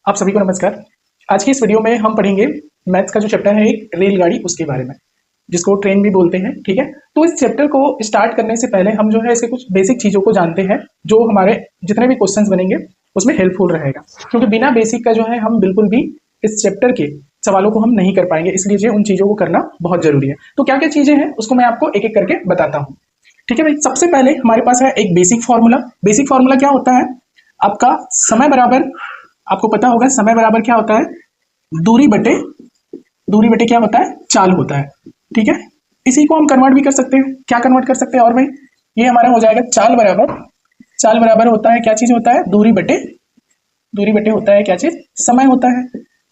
आप सभी को नमस्कार। आज की इस वीडियो में हम पढ़ेंगे मैथ्स का जो चैप्टर है एक रेलगाड़ी उसके बारे में, जिसको ट्रेन भी बोलते हैं। ठीक है, तो इस चैप्टर को स्टार्ट करने से पहले हम जो है इसके कुछ बेसिक चीज़ों को जानते हैं जो हमारे जितने भी क्वेश्चंस बनेंगे उसमें हेल्पफुल रहेगा, क्योंकि बिना बेसिक का जो है हम बिल्कुल भी इस चैप्टर के सवालों को हम नहीं कर पाएंगे, इसलिए उन चीज़ों को करना बहुत जरूरी है। तो क्या क्या चीज़ें हैं उसको मैं आपको एक एक करके बताता हूँ। ठीक है भाई, सबसे पहले हमारे पास है एक बेसिक फार्मूला। बेसिक फार्मूला क्या होता है? आपका समय बराबर, आपको पता होगा समय बराबर क्या होता है? दूरी बटे क्या होता है? चाल होता है। ठीक है, इसी को हम कन्वर्ट भी कर सकते हैं। क्या कन्वर्ट कर सकते हैं? और भाई ये हमारा हो जाएगा चाल बराबर होता है क्या चीज होता है? दूरी बटे होता है क्या चीज? समय होता है।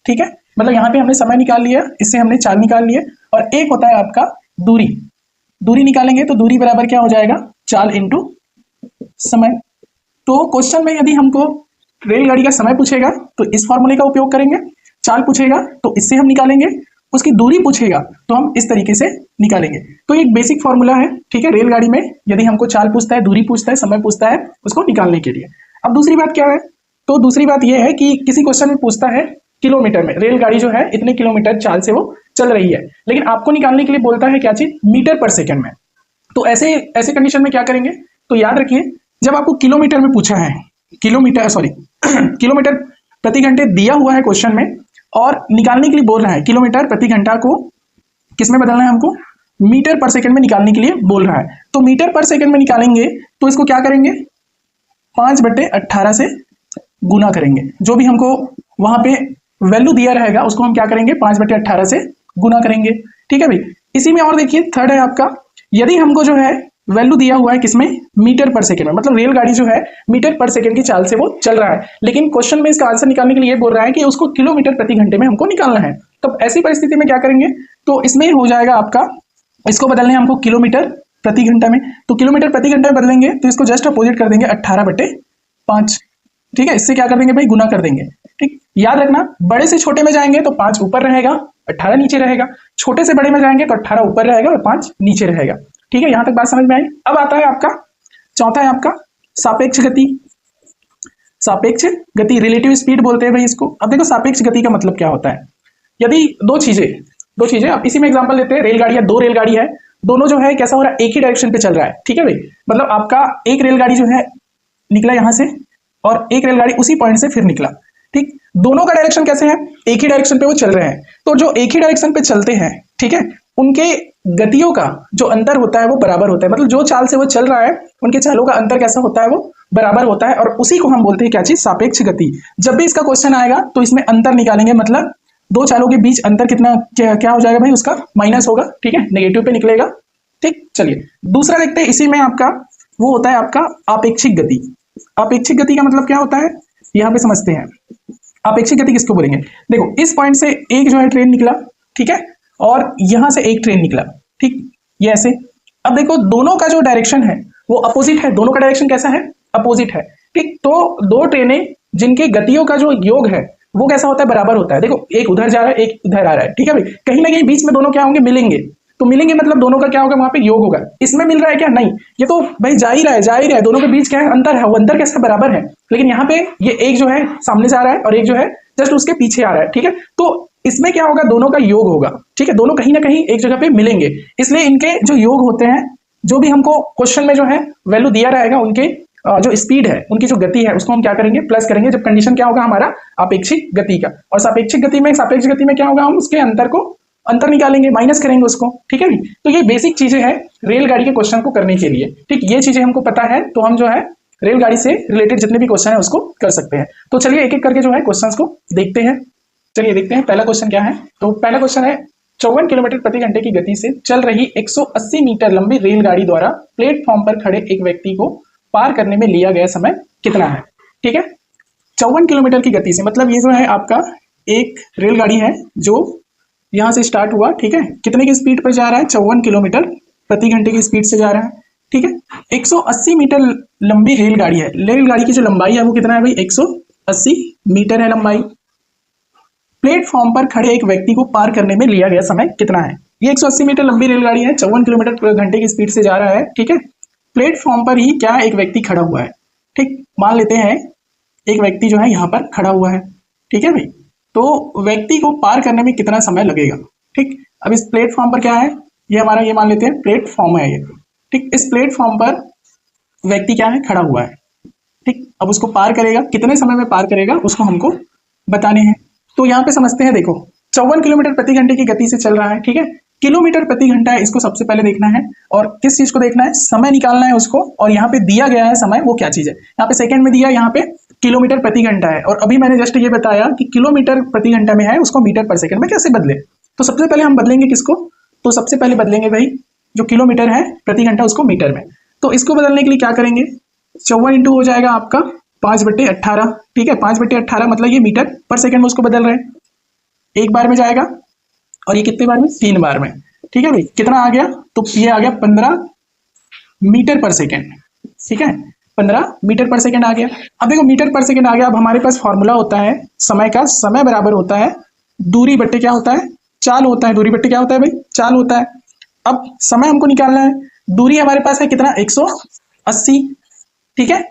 ठीक है, मतलब यहाँ पे हमने समय निकाल लिया, इससे हमने चाल निकाल लिए, और एक होता है आपका दूरी निकालेंगे तो दूरी बराबर क्या हो जाएगा? चाल इंटू समय। तो क्वेश्चन में यदि हमको रेलगाड़ी का समय पूछेगा तो इस फॉर्मूले का उपयोग करेंगे, चाल पूछेगा तो इससे हम निकालेंगे, उसकी दूरी पूछेगा तो हम इस तरीके से निकालेंगे। तो एक बेसिक फॉर्मूला है। ठीक है, रेलगाड़ी में यदि हमको चाल पूछता है, दूरी पूछता है, समय पूछता है उसको निकालने के लिए। अब दूसरी बात क्या है? तो दूसरी बात यह है कि किसी क्वेश्चन में पूछता है किलोमीटर में, रेलगाड़ी जो है इतने किलोमीटर चाल से वो चल रही है, लेकिन आपको निकालने के लिए बोलता है क्या चीज? मीटर पर सेकेंड में। तो ऐसे कंडीशन में क्या करेंगे? तो याद रखिए, जब आपको किलोमीटर में पूछा है, किलोमीटर प्रति घंटे दिया हुआ है क्वेश्चन में, और निकालने के लिए बोल रहा है किलोमीटर प्रति घंटा को किस में बदलना है हमको? मीटर पर सेकंड में निकालने के लिए बोल रहा है। तो मीटर पर सेकंड में निकालेंगे तो इसको क्या करेंगे? 5/18 से गुना करेंगे। जो भी हमको वहां पे वैल्यू दिया रहेगा उसको हम क्या करेंगे? 5/18 से गुना करेंगे। ठीक है भाई, इसी में और देखिए थर्ड है आपका, यदि हमको जो है वैल्यू दिया हुआ है किसमें? मीटर पर सेकंड में, मतलब रेलगाड़ी जो है मीटर पर सेकंड की चाल से वो चल रहा है, लेकिन क्वेश्चन में इसका आंसर निकालने के लिए बोल रहा है कि उसको किलोमीटर प्रति घंटे में हमको निकालना है। तो ऐसी परिस्थिति में क्या करेंगे? तो इसमें हो जाएगा आपका, इसको बदलने हैं हमको किलोमीटर प्रति घंटा में, तो किलोमीटर प्रति घंटा में बदलेंगे तो इसको जस्ट अपोजिट कर देंगे 18/5। ठीक है, इससे क्या कर देंगे भाई? गुना कर देंगे। ठीक, याद रखना, बड़े से छोटे में जाएंगे तो 5 ऊपर रहेगा, 18 नीचे रहेगा, छोटे से बड़े में जाएंगे तो 18 ऊपर रहेगा और 5 नीचे रहेगा। ठीक है, यहां तक बात समझ में आई? अब आता है आपका चौथा है आपका सापेक्ष गति, रिलेटिव स्पीड बोलते हैं भाई इसको। अब देखो सापेक्ष गति का मतलब क्या होता है? यदि दो चीजें अब इसी में एग्जांपल लेते हैं, रेलगाड़ी है, दो रेलगाड़ी है, दोनों जो है कैसा हो रहा है? एक ही डायरेक्शन पे चल रहा है। ठीक है भाई, मतलब आपका एक रेलगाड़ी जो है निकला यहां से और एक रेलगाड़ी उसी पॉइंट से फिर निकला। ठीक, दोनों का डायरेक्शन कैसे है? एक ही डायरेक्शन पे वो चल रहे हैं। तो जो एक ही डायरेक्शन पे चलते हैं, ठीक है, उनके गतियों का जो अंतर होता है वो बराबर होता है, मतलब जो चाल से वो चल रहा है उनके चालों का अंतर कैसा होता है? वो बराबर होता है, और उसी को हम बोलते हैं क्या चीज? सापेक्ष गति। जब भी इसका क्वेश्चन आएगा तो इसमें अंतर निकालेंगे, मतलब दो चालों के बीच अंतर कितना क्या हो जाएगा भाई? उसका माइनस होगा। ठीक है, नेगेटिव पे निकलेगा। ठीक, चलिए दूसरा देखते हैं। इसी में आपका वो होता है आपका आपेक्षिक गति। आपेक्षिक गति का मतलब क्या होता है यहाँ पे समझते हैं। आपेक्षिक गति किसको बोलेंगे? देखो, इस पॉइंट से एक जो है ट्रेन निकला, ठीक है, और यहां से एक ट्रेन निकला। ठीक, ये ऐसे। अब देखो दोनों का जो डायरेक्शन है वो अपोजिट है, दोनों का डायरेक्शन कैसा है? अपोजिट है। ठीक, तो दो ट्रेनें जिनके गतियों का जो योग है वो कैसा होता है? बराबर होता है। देखो, एक उधर जा रहा है, एक उधर आ रहा है। ठीक है भाई, कहीं ना कहीं बीच में दोनों क्या होंगे? मिलेंगे। तो मिलेंगे मतलब दोनों का क्या होगा? वहां पे योग होगा। इसमें मिल रहा है क्या? नहीं, ये तो भाई जा ही रहा है, दोनों के बीच क्या है? अंतर है, वो अंतर कैसा? बराबर है। लेकिन यहाँ पे ये एक जो है सामने से आ रहा है और एक जो है जस्ट उसके पीछे आ रहा है। ठीक है, तो इसमें क्या होगा? दोनों का योग होगा। ठीक है, दोनों कहीं ना कहीं एक जगह पे मिलेंगे, इसलिए इनके जो योग होते हैं, जो भी हमको क्वेश्चन में जो है वैल्यू दिया रहेगा, उनके जो स्पीड है, उनकी जो गति है, उसको हम क्या करेंगे? प्लस करेंगे, जब कंडीशन क्या होगा हमारा? आपेक्षिक गति का। और सापेक्ष गति में क्या होगा? हम उसके अंतर निकालेंगे, माइनस करेंगे उसको। ठीक है, तो ये बेसिक चीजें हैं रेलगाड़ी के क्वेश्चन को करने के लिए। ठीक, ये चीजें हमको पता है तो हम जो है रेलगाड़ी से रिलेटेड जितने भी क्वेश्चन है उसको कर सकते हैं। तो चलिए एक एक करके जो है क्वेश्चंस को देखते हैं। चलिए देखते हैं पहला क्वेश्चन क्या है। तो पहला क्वेश्चन है, 54 किलोमीटर प्रति घंटे की गति से चल रही 180 मीटर लंबी रेलगाड़ी द्वारा प्लेटफॉर्म पर खड़े एक व्यक्ति को पार करने में लिया गया समय कितना है? ठीक है, 54 किलोमीटर की गति से, मतलब ये जो है आपका एक रेलगाड़ी है जो यहां से स्टार्ट हुआ। ठीक है, कितने की स्पीड पर जा रहा है? 54 किलोमीटर प्रति घंटे की स्पीड से जा रहा है। ठीक है, 180 मीटर लंबी रेलगाड़ी है। रेलगाड़ी की जो लंबाई है वो कितना है भाई? 180 मीटर है लंबाई। प्लेटफॉर्म पर खड़े एक व्यक्ति को पार करने में लिया गया समय कितना है? ये 180 मीटर लंबी रेलगाड़ी है, 54 किलोमीटर घंटे की स्पीड से जा रहा है। ठीक है, प्लेटफॉर्म पर ही क्या एक व्यक्ति खड़ा हुआ है। ठीक, मान लेते हैं एक व्यक्ति जो है यहाँ पर खड़ा हुआ है। ठीक है भाई। तो व्यक्ति को पार करने में कितना समय लगेगा, ठीक। अब इस प्लेटफॉर्म पर क्या है, ये हमारा, ये मान लेते हैं प्लेटफॉर्म है ये, ठीक। इस प्लेटफॉर्म पर व्यक्ति क्या है, खड़ा हुआ है, ठीक। अब उसको पार करेगा, कितने समय में पार करेगा उसको हमको बताने हैं। तो यहाँ पे समझते हैं, देखो 54 किलोमीटर प्रति घंटे की गति से चल रहा है, ठीक है। किलोमीटर प्रति घंटा है, इसको सबसे पहले देखना है, और किस चीज को देखना है, समय निकालना है उसको। और यहाँ पे दिया गया है समय, वो क्या चीज है, यहाँ पे सेकंड में दिया, यहाँ पे किलोमीटर प्रति घंटा है। और अभी मैंने जस्ट ये बताया कि किलोमीटर प्रति घंटा में है, उसको मीटर पर सेकंड में कैसे बदले। तो सबसे पहले हम बदलेंगे किसको, तो सबसे पहले बदलेंगे भाई जो किलोमीटर है प्रति घंटा, उसको मीटर में। तो इसको बदलने के लिए क्या करेंगे, 54 इंटू हो जाएगा आपका 5/18, ठीक है। 5/18 मतलब ये मीटर पर सेकंड में उसको बदल रहे हैं, एक बार में जाएगा, और ये कितने बार में, 3 बार में, ठीक है भाई। कितना आ गया, तो ये आ गया 15 मीटर पर सेकंड, ठीक है। 15 मीटर पर सेकंड आ गया। अब देखो मीटर पर सेकंड आ गया। अब हमारे पास फॉर्मूला होता है समय का, समय बराबर होता है दूरी बट्टे क्या होता है, चाल होता है। दूरी बट्टे क्या होता है भाई, चाल होता है। अब समय हमको निकालना है, दूरी हमारे पास है कितना, 180, ठीक है।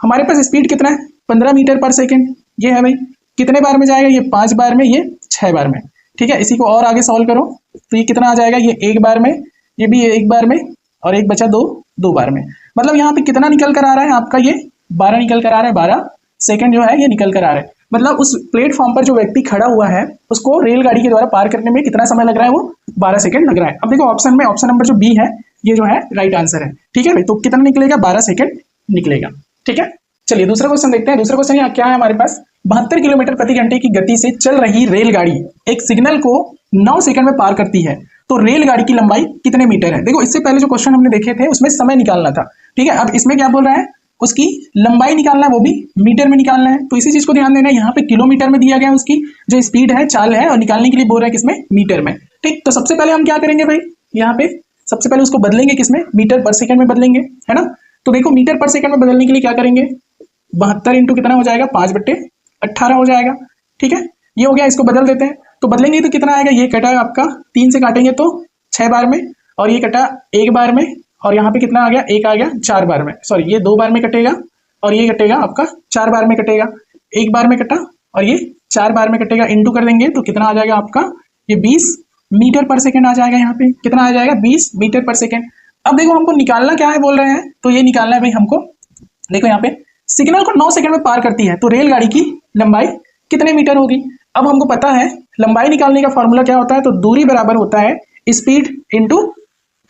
हमारे पास स्पीड कितना है, 15 मीटर पर सेकंड, ये है भाई। कितने बार में जाएगा, ये 5 बार में, ये 6 बार में, ठीक है। इसी को और आगे सॉल्व करो तो ये कितना आ जाएगा, ये 1 बार में, ये भी 1 बार में, और एक बचा 2 बार में। मतलब यहाँ पे कितना निकल कर आ रहा है आपका, ये 12 निकल कर आ रहा है, 12 सेकंड जो है ये निकल कर आ रहा है। मतलब उस प्लेटफॉर्म पर जो व्यक्ति खड़ा हुआ है उसको रेलगाड़ी के द्वारा पार करने में कितना समय लग रहा है, वो 12 सेकंड लग रहा है। अब देखो ऑप्शन में, ऑप्शन नंबर जो बी है ये जो है राइट आंसर है, ठीक है भाई। तो कितना निकलेगा, 12 सेकंड निकलेगा, ठीक है। चलिए दूसरा क्वेश्चन देखते हैं। दूसरा क्वेश्चन यहाँ क्या है हमारे पास, 72 किलोमीटर प्रति घंटे की गति से चल रही रेलगाड़ी एक सिग्नल को 9 सेकंड में पार करती है, तो रेलगाड़ी की लंबाई कितने मीटर है। देखो इससे पहले जो क्वेश्चन हमने देखे थे उसमें समय निकालना था, ठीक है। अब इसमें क्या बोल रहा है, उसकी लंबाई निकालना है, वो भी मीटर में निकालना है। तो इसी चीज को ध्यान देना है, यहाँ पे किलोमीटर में दिया गया है उसकी जो स्पीड है, चाल है, और निकालने के लिए बोल रहा है किसमें, मीटर में, ठीक। तो सबसे पहले हम क्या करेंगे भाई, यहाँ पे सबसे पहले उसको बदलेंगे किसमें, मीटर पर सेकंड में बदलेंगे, है ना। तो देखो मीटर पर सेकंड में बदलने के लिए क्या करेंगे, 72 इंटू कितना हो जाएगा, 5/18 हो जाएगा, ठीक है। ये हो गया, इसको बदल देते हैं। तो बदलेंगे तो कितना आएगा, ये कटा आपका 3 से काटेंगे तो 6 बार में, और ये कटा 1 बार में, और यहाँ पे कितना आ गया, 1 आ गया 4 बार में, सॉरी ये 2 बार में कटेगा, और ये कटेगा आपका 4 बार में कटेगा। 1 बार में कटा और ये 4 बार में कटेगा, इंटू कर देंगे तो कितना आ जाएगा आपका, ये 20 मीटर पर सेकंड आ जाएगा। यहाँ पे कितना आ जाएगा, 20 मीटर पर सेकंड। अब देखो हमको निकालना क्या है बोल रहे हैं, तो ये निकालना है भाई हमको, देखो यहाँ पे सिग्नल को 9 सेकंड में पार करती है, तो रेलगाड़ी की लंबाई कितने मीटर होगी। अब हमको पता है लंबाई निकालने का फॉर्मूला क्या होता है, तो दूरी बराबर होता है स्पीड इंटू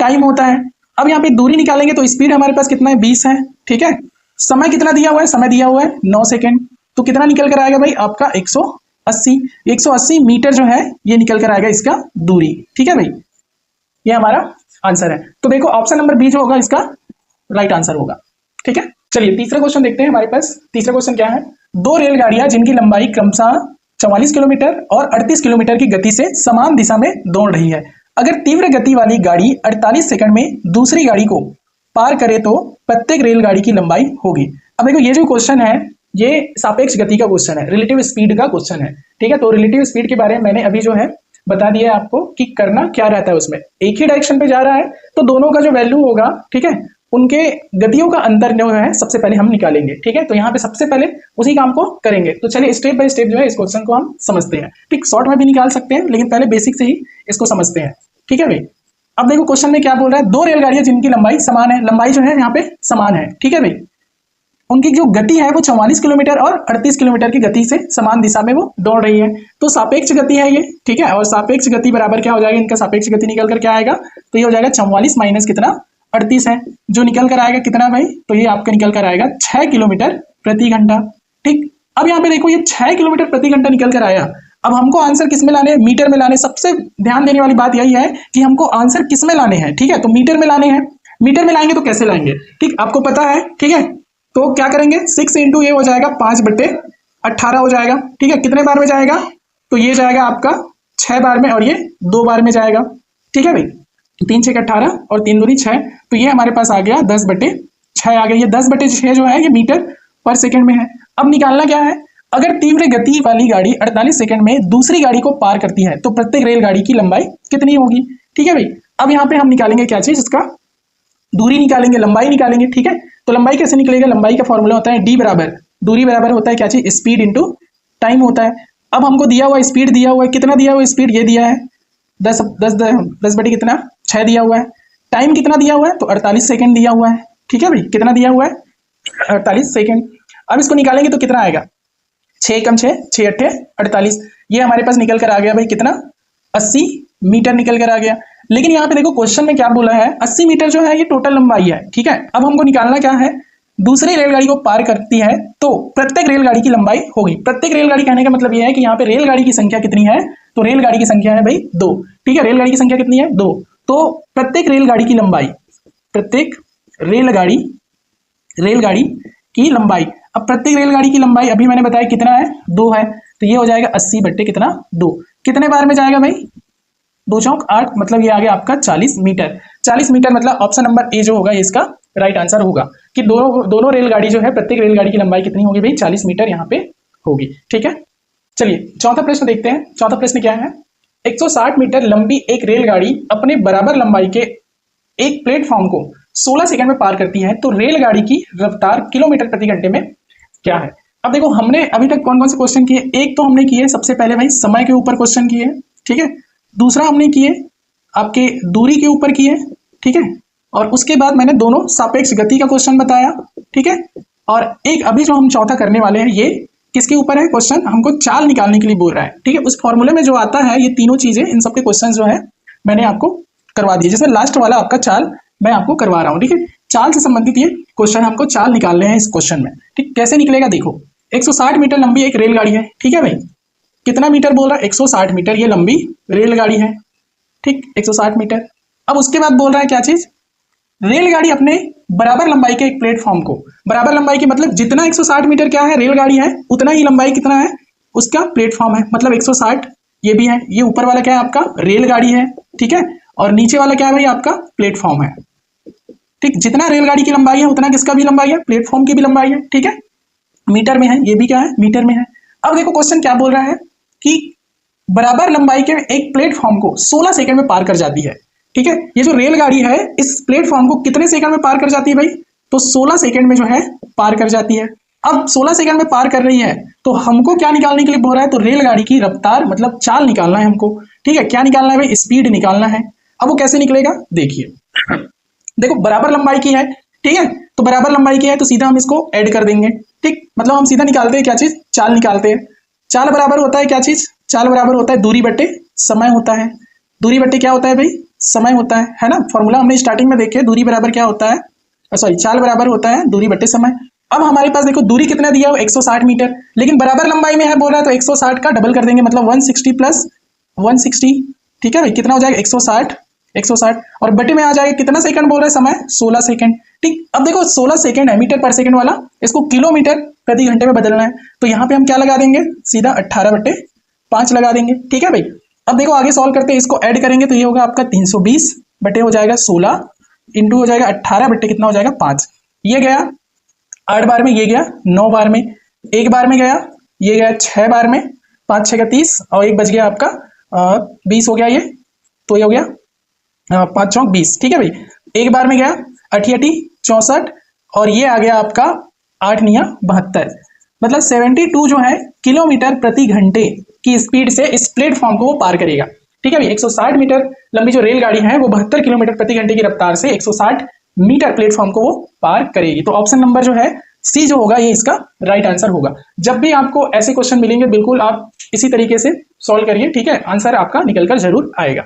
टाइम होता है। अब यहाँ पे दूरी निकालेंगे तो स्पीड हमारे पास कितना है, 20 है, ठीक है। समय कितना दिया हुआ है, समय दिया हुआ है 9 सेकंड, तो कितना निकल कर आएगा भाई आपका 180 मीटर जो है ये निकल कर आएगा इसका दूरी, ठीक है भाई। ये हमारा आंसर है। तो देखो ऑप्शन नंबर बी जो होगा इसका राइट आंसर होगा, ठीक है। चलिए तीसरा क्वेश्चन देखते हैं हमारे पास। तीसरा क्वेश्चन क्या है, 2 रेलगाड़ियां जिनकी लंबाई क्रमशः 44 किलोमीटर और 38 किलोमीटर की गति से समान दिशा में दौड़ रही है। अगर तीव्र गति वाली गाड़ी 48 सेकंड में दूसरी गाड़ी को पार करे तो प्रत्येक रेलगाड़ी की लंबाई होगी। अब देखो ये जो क्वेश्चन है ये सापेक्ष गति का क्वेश्चन है, रिलेटिव स्पीड का क्वेश्चन है, ठीक है। तो रिलेटिव स्पीड के बारे में मैंने अभी जो है बता दिया है आपको कि करना क्या रहता है। उसमें एक ही डायरेक्शन पे जा रहा है तो दोनों का जो वैल्यू होगा, ठीक है, उनके गतियों का अंतर जो है सबसे पहले हम निकालेंगे, ठीक है। तो यहाँ पे सबसे पहले उसी काम को करेंगे। तो चलिए स्टेप बाय स्टेप जो है इस क्वेश्चन को हम समझते हैं, ठीक। शॉर्ट में भी निकाल सकते हैं लेकिन पहले बेसिक से ही इसको समझते हैं, ठीक है भाई। अब देखो क्वेश्चन में क्या बोल रहा है, 2 रेलगाड़ियां जिनकी लंबाई समान है, लंबाई जो है यहाँ पे समान है, ठीक है भाई। उनकी जो गति है वो 44 किलोमीटर और 38 किलोमीटर की गति से समान दिशा में वो दौड़ रही है। तो सापेक्ष गति है ये, ठीक है। और सापेक्ष गति बराबर क्या हो जाएगा, इनका सापेक्ष गति निकल कर क्या आएगा, तो ये हो जाएगा 44 माइनस कितना 38 है, जो निकल कर आएगा कितना भाई, तो ये आपका निकल कर आएगा 6 किलोमीटर प्रति घंटा, ठीक। अब यहाँ पे देखो ये 6 किलोमीटर प्रति घंटा निकल कर आया। अब हमको आंसर किस में लाने हैं, मीटर में लाने। सबसे ध्यान देने वाली बात यही है कि हमको आंसर किस में लाने हैं, ठीक है। तो मीटर में लाने हैं। मीटर में लाएंगे तो कैसे लाएंगे, ठीक, आपको पता है, ठीक है। तो क्या करेंगे, 6 इंटू ये हो जाएगा 5/18 हो जाएगा, ठीक है। कितने बार में जाएगा, तो ये जाएगा आपका 6 बार में और ये 2 बार में जाएगा, ठीक है भाई। 3 6 18 और 3 दूनी 6, तो ये हमारे पास आ गया 10/6 आ गया। ये 10/6 जो है ये मीटर पर सेकंड में है। अब निकालना क्या है, अगर तीव्र गति वाली गाड़ी 48 सेकंड में दूसरी गाड़ी को पार करती है तो प्रत्येक रेलगाड़ी की लंबाई कितनी होगी, ठीक है भाई। अब यहाँ पे हम निकालेंगे क्या चीज, इसका दूरी निकालेंगे, लंबाई निकालेंगे, ठीक है। तो लंबाई कैसे निकलेगा, लंबाई का फॉर्मूला होता है डी बराबर, दूरी बराबर होता है क्या चीज, स्पीड इंटू टाइम होता है। अब हमको दिया हुआ स्पीड दिया हुआ है, कितना दिया हुआ है स्पीड, ये दिया है 10 बटे कितना 6 दिया हुआ है। टाइम कितना दिया हुआ है, तो 48 सेकेंड दिया हुआ है। ठीक है भाई, कितना दिया हुआ है 48 सेकेंड। अब इसको निकालेंगे तो कितना आएगा, 6 कम 6, 6 अट्ठे 48, ये हमारे पास निकल कर आ गया भाई कितना 80 मीटर निकल कर आ गया। लेकिन यहाँ पे देखो क्वेश्चन में क्या बोला है, 80 मीटर जो है ये टोटल लंबाई है। ठीक है, अब हमको निकालना क्या है, दूसरी रेलगाड़ी को पार करती है तो प्रत्येक रेलगाड़ी की लंबाई होगी। प्रत्येक रेलगाड़ी कहने का मतलब यह है कि यहाँ पे रेलगाड़ी की संख्या कितनी है, तो रेलगाड़ी की संख्या है भाई 2। ठीक है, रेलगाड़ी की संख्या कितनी है 2, तो प्रत्येक रेलगाड़ी की लंबाई, प्रत्येक रेलगाड़ी की लंबाई, अब प्रत्येक रेलगाड़ी की लंबाई अभी मैंने बताया कितना है 2 है, तो ये हो जाएगा 80 बट्टे कितना 2। कितने बार में जाएगा भाई, 2 चौक 8, मतलब ये आ गया आपका 40 मीटर। 40 मीटर मतलब ऑप्शन नंबर ए जो होगा ये इसका राइट आंसर होगा कि दोनों रेलगाड़ी जो है प्रत्येक रेलगाड़ी की लंबाई कितनी होगी भाई 40 मीटर यहाँ पे होगी। ठीक है, चलिए चौथा प्रश्न देखते हैं। चौथा प्रश्न क्या है, 160 मीटर लंबी एक रेलगाड़ी अपने बराबर लंबाई के एक प्लेटफॉर्म को 16 सेकंड में पार करती है, तो रेलगाड़ी की रफ्तार किलोमीटर प्रति घंटे में क्या है। अब देखो हमने अभी तक कौन कौन से क्वेश्चन किए, एक तो हमने किए सबसे पहले भाई समय के ऊपर क्वेश्चन किए। ठीक है, दूसरा हमने किए आपके दूरी के ऊपर किए। ठीक है, और उसके बाद मैंने दोनों सापेक्ष गति का क्वेश्चन बताया। ठीक है, और एक अभी जो हम चौथा करने वाले हैं ये किसके ऊपर है क्वेश्चन, हमको चाल निकालने के लिए बोल रहा है। ठीक है, उस फॉर्मूले में जो आता है ये तीनों चीजें, इन सबके क्वेश्चन जो है मैंने आपको करवा दिए, जिसमें लास्ट वाला आपका चाल मैं आपको करवा रहा हूँ। ठीक है, चाल से संबंधित ये क्वेश्चन हमको चाल निकालने हैं इस क्वेश्चन में। ठीक, कैसे निकलेगा देखो, 160 मीटर लंबी एक रेलगाड़ी है। ठीक है भाई, कितना मीटर बोल रहा है 160 मीटर ये लंबी रेलगाड़ी है। ठीक, 160 मीटर। अब उसके बाद बोल रहा है क्या चीज, रेलगाड़ी अपने बराबर लंबाई के एक प्लेटफॉर्म को, बराबर लंबाई के मतलब जितना 160 मीटर क्या है रेलगाड़ी है उतना ही लंबाई कितना है उसका प्लेटफॉर्म है, मतलब 160 ये भी है, ये ऊपर वाला क्या है आपका रेलगाड़ी है। ठीक है, और नीचे वाला क्या है भाई आपका प्लेटफॉर्म है। ठीक, जितना रेलगाड़ी की लंबाई है उतना किसका भी लंबाई है, प्लेटफॉर्म की भी लंबाई है। ठीक है, मीटर में है, ये भी क्या है मीटर में है। अब देखो क्वेश्चन क्या बोल रहा है कि बराबर लंबाई के एक प्लेटफॉर्म को 16 सेकंड में पार कर जाती है। ठीक है, ये जो रेलगाड़ी है इस प्लेटफॉर्म को कितने सेकंड में पार कर जाती है भाई, तो 16 सेकंड में जो है पार कर जाती है। अब 16 सेकंड में पार कर रही है तो हमको क्या निकालने के लिए बोल रहा है, तो रेलगाड़ी की रफ्तार मतलब चाल निकालना है हमको। ठीक है, क्या निकालना है भाई, स्पीड निकालना है। अब वो कैसे निकलेगा देखिए, देखो बराबर लंबाई की है। ठीक है, तो बराबर लंबाई की है तो सीधा हम इसको ऐड कर देंगे। ठीक, मतलब हम सीधा निकालते हैं क्या चीज, चाल निकालते हैं। चाल बराबर होता है क्या चीज, चाल बराबर होता है दूरी बटे समय होता है। दूरी बटे क्या होता है भाई, समय होता है ना। फॉर्मूला हमने स्टार्टिंग में देखे, दूरी बराबर क्या होता है, सॉरी चाल बराबर होता है दूरी बटे समय। अब हमारे पास देखो दूरी कितना दिया हो 160 मीटर, लेकिन बराबर लंबाई में है बोल रहा है तो 160 का डबल कर देंगे, मतलब 160 प्लस 160। ठीक है भाई, कितना हो जाएगा 160 और बटे में आ जाएगा कितना सेकंड बोल रहा है समय 16 सेकंड। ठीक, अब देखो 16 सेकंड है मीटर पर सेकंड वाला, इसको किलोमीटर प्रति घंटे में बदलना है, तो यहाँ पे हम क्या लगा देंगे, सीधा 18/5 लगा देंगे। ठीक है भाई, अब देखो आगे सॉल्व करते हैं, इसको ऐड करेंगे तो ये होगा आपका 320 बटे हो जाएगा 16 इंटू हो जाएगा 18 बटे कितना हो जाएगा 5। ये गया 8 बार में, ये गया 9 बार में, एक बार में गया, ये गया 6 बार में, 5 6 का 30 और एक बच गया आपका 20 हो गया ये, तो ये हो गया 5 चौक 20। ठीक है भाई, एक बार में गया 8 64 और ये आ गया आपका 8 9 72, मतलब 72 जो है किलोमीटर प्रति घंटे की स्पीड से इस प्लेटफॉर्म को वो पार करेगा। ठीक है भाई, 160 मीटर लंबी जो रेलगाड़ी है वो 72 किलोमीटर प्रति घंटे की रफ्तार से 160 मीटर प्लेटफॉर्म को वो पार करेगी। तो ऑप्शन नंबर जो है सी जो होगा ये इसका राइट आंसर होगा। जब भी आपको ऐसे क्वेश्चन मिलेंगे बिल्कुल आप इसी तरीके से सॉल्व करिए। ठीक है, आंसर आपका निकल कर जरूर आएगा।